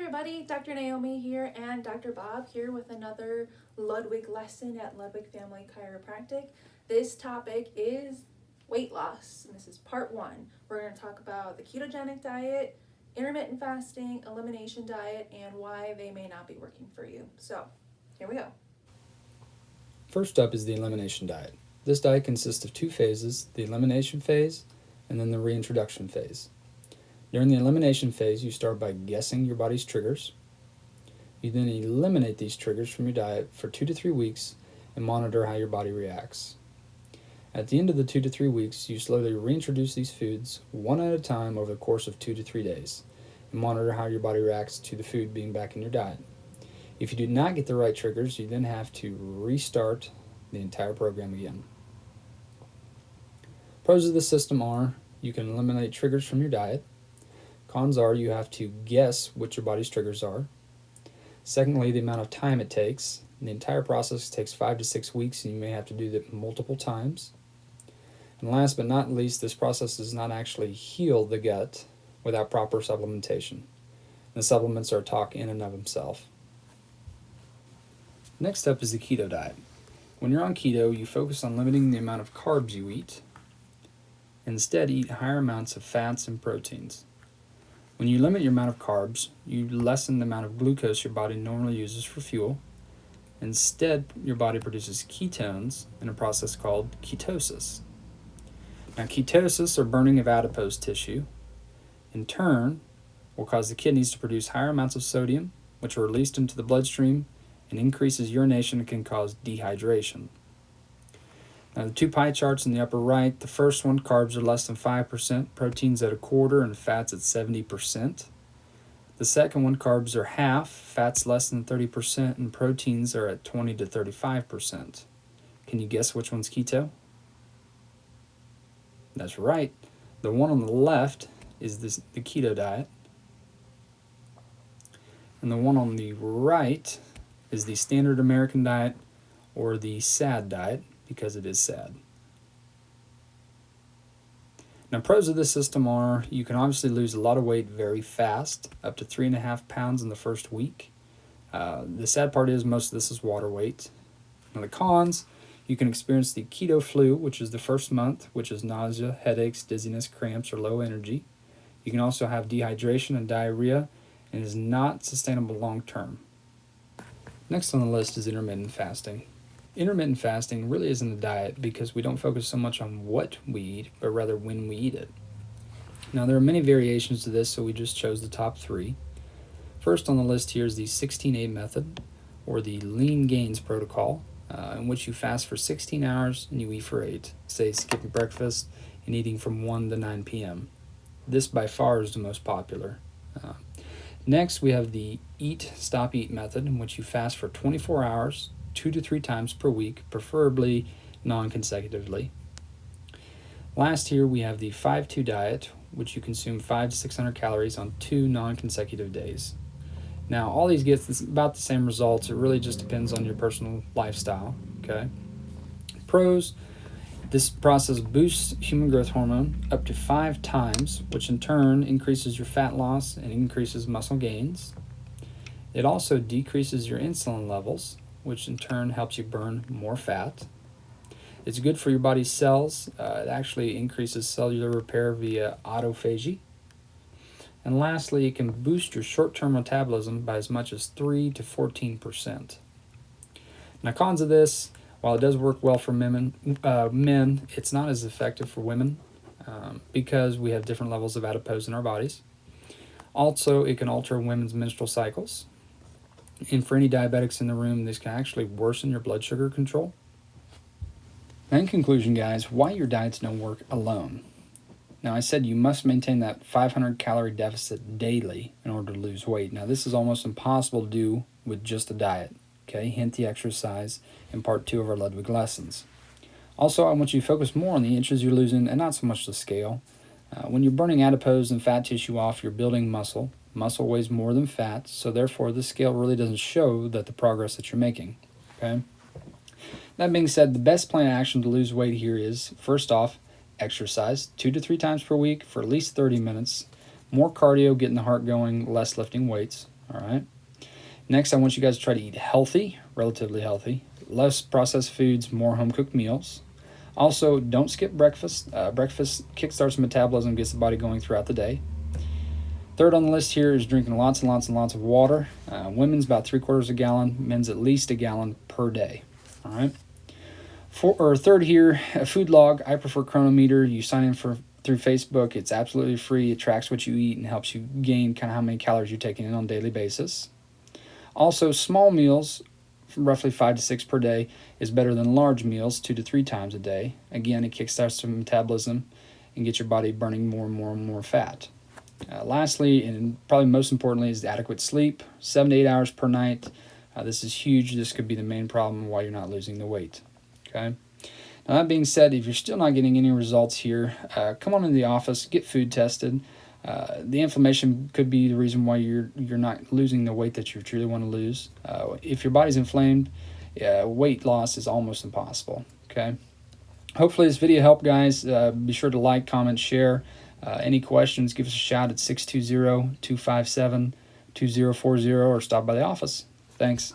everybody, Dr. Naomi here and Dr. Bob here with another Ludwig lesson at Ludwig Family Chiropractic. This topic is weight loss, and this is part 1. We're going to talk about the ketogenic diet, intermittent fasting, elimination diet, and why they may not be working for you. So, here we go. First up is the elimination diet. This diet consists of 2 phases, the elimination phase and then the reintroduction phase. During the elimination phase, you start by guessing your body's triggers. You then eliminate these triggers from your diet for 2 to 3 weeks and monitor how your body reacts. At the end of the 2 to 3 weeks, you slowly reintroduce these foods one at a time over the course of 2 to 3 days and monitor how your body reacts to the food being back in your diet. If you do not get the right triggers, you then have to restart the entire program again. Pros of the system are you can eliminate triggers from your diet. Cons are you have to guess what your body's triggers are. Secondly, the amount of time it takes. The entire process takes 5 to 6 weeks, and you may have to do that multiple times. And last but not least, this process does not actually heal the gut without proper supplementation. The supplements are a talk in and of themselves. Next up is the keto diet. When you're on keto, you focus on limiting the amount of carbs you eat. Instead, eat higher amounts of fats and proteins. When you limit your amount of carbs, you lessen the amount of glucose your body normally uses for fuel. Instead, your body produces ketones in a process called ketosis. Now, ketosis, or burning of adipose tissue, in turn, will cause the kidneys to produce higher amounts of sodium, which are released into the bloodstream and increases urination and can cause dehydration. Now, the 2 pie charts in the upper right, the first one, carbs are less than 5%, proteins at 1/4, and fats at 70%. The second one, carbs are half, fats less than 30%, and proteins are at 20 to 35%. Can you guess which one's keto? That's right. The one on the left is the keto diet. And the one on the right is the standard American diet, or the SAD diet, because it is sad. Now, pros of this system are you can obviously lose a lot of weight very fast, up to 3.5 pounds in the first week. The sad part is most of this is water weight. Now, the cons, you can experience the keto flu, which is the first month, which is nausea, headaches, dizziness, cramps, or low energy. You can also have dehydration and diarrhea, and is not sustainable long term. Next on the list is intermittent fasting. Intermittent fasting really isn't a diet because we don't focus so much on what we eat, but rather when we eat it. Now, there are many variations to this, so we just chose the top 3. First on the list here is the 16-8 method, or the lean gains protocol, in which you fast for 16 hours and you eat for 8, say skipping breakfast and eating from 1 to 9 p.m. This by far is the most popular. Next, we have the eat, stop, eat method, in which you fast for 24 hours, 2 to 3 times per week, preferably non-consecutively. Last here, we have the 5-2 diet, which you consume 500 to 600 calories on 2 non-consecutive days. Now, all these get about the same results. It really just depends on your personal lifestyle, okay? Pros, this process boosts human growth hormone up to 5 times, which in turn increases your fat loss and increases muscle gains. It also decreases your insulin levels, which in turn helps you burn more fat. It's good for your body's cells. It actually increases cellular repair via autophagy. And lastly, it can boost your short-term metabolism by as much as 3 to 14%. Now, cons of this, while it does work well for men, it's not as effective for women because we have different levels of adipose in our bodies. Also, it can alter women's menstrual cycles. And for any diabetics in the room, this can actually worsen your blood sugar control. Now, in conclusion, guys, why your diets don't work alone. Now, I said you must maintain that 500 calorie deficit daily in order to lose weight. Now, this is almost impossible to do with just a diet, okay? Hint the exercise in part 2 of our Ludwig lessons. Also, I want you to focus more on the inches you're losing and not so much the scale. When you're burning adipose and fat tissue off, you're building muscle. Muscle weighs more than fat, so therefore the scale really doesn't show that the progress that you're making, okay? That being said, the best plan of action to lose weight here is, first off, exercise 2 to 3 times per week for at least 30 minutes. More cardio, getting the heart going, less lifting weights. All right. Next, I want you guys to try to eat healthy, relatively healthy, less processed foods, more home-cooked meals. Also, don't skip breakfast. Breakfast kickstarts metabolism, gets the body going throughout the day. Third on the list here is drinking lots and lots and lots of water. Women's about 3/4 gallon, men's at least a gallon per day. All right. Third here, a food log. I prefer Chronometer. You sign in through Facebook. It's absolutely free. It tracks what you eat and helps you gain kind of how many calories you're taking in on a daily basis. Also, small meals, roughly 5 to 6 per day, is better than large meals 2 to 3 times a day. Again, it kickstarts the metabolism and gets your body burning more and more and more fat. Lastly, and probably most importantly, is adequate sleep, 7 to 8 hours per night. This is huge. This could be the main problem why you're not losing the weight. Okay. Now, that being said, if you're still not getting any results here, come on into the office, get food tested. The inflammation could be the reason why you're not losing the weight that you truly want to lose. If your body's inflamed, weight loss is almost impossible. Okay. Hopefully this video helped, guys. Be sure to like, comment, share. Any questions, give us a shout at 620-257-2040 or stop by the office. Thanks.